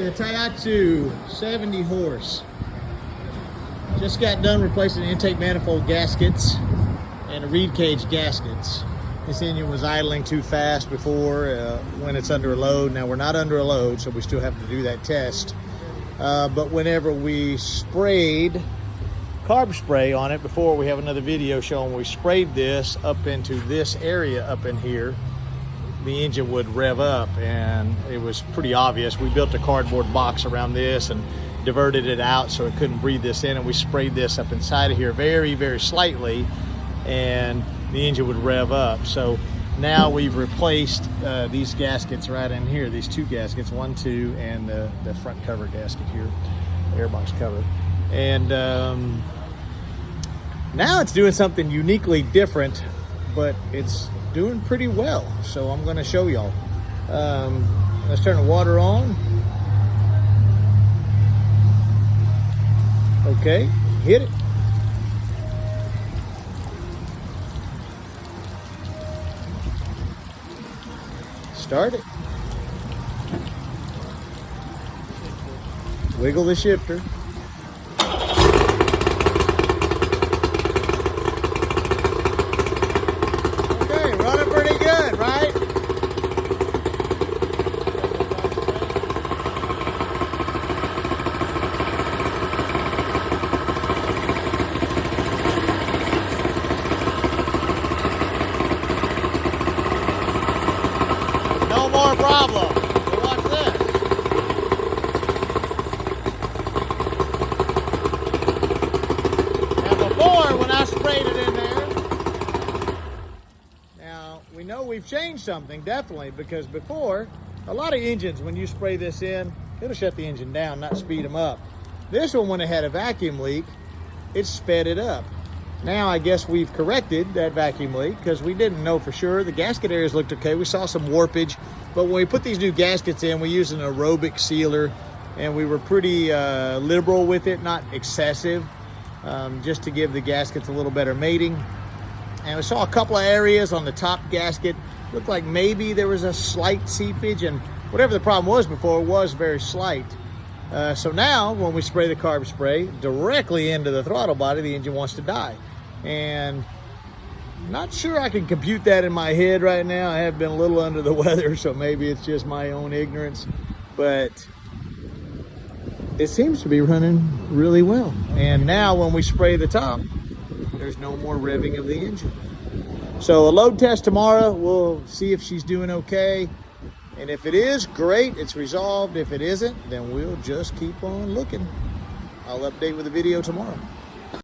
the Tohatsu 70 horse. Just got done replacing the intake manifold gaskets and the reed cage gaskets. This engine was idling too fast before when it's under a load. Now we're not under a load, so we still have to do that test. But whenever we sprayed carb spray on it, before we have another video showing we sprayed this up into this area up in here, the engine would rev up, and it was pretty obvious. We built a cardboard box around this and diverted it out so it couldn't breathe this in, and we sprayed this up inside of here very, very slightly, and the engine would rev up. So now we've replaced these gaskets right in here, these two gaskets, 1, 2, and the front cover gasket here, airbox cover. And now it's doing something uniquely different, but it's doing pretty well. So I'm gonna show y'all. Let's turn the water on. Okay, hit it. Start it. Wiggle the shifter. Okay, running pretty good, right? No more problem. So watch this. Now before, when I sprayed it in there, now we know we've changed something, definitely, because before, a lot of engines, when you spray this in, it'll shut the engine down, not speed them up. This one, when it had a vacuum leak, it sped it up. Now I guess we've corrected that vacuum leak because we didn't know for sure. The gasket areas looked okay. We saw some warpage, but when we put these new gaskets in, we used an aerobic sealer, and we were pretty liberal with it, not excessive, just to give the gaskets a little better mating. And we saw a couple of areas on the top gasket, looked like maybe there was a slight seepage, and whatever the problem was before was very slight. So now when we spray the carb spray directly into the throttle body, the engine wants to die. And not sure I can compute that in my head right now. I have been a little under the weather, so maybe it's just my own ignorance, but it seems to be running really well. And now when we spray the top, there's no more revving of the engine. So a load test tomorrow, we'll see if she's doing okay. And if it is, great, it's resolved. If it isn't, then we'll just keep on looking. I'll update with a video tomorrow.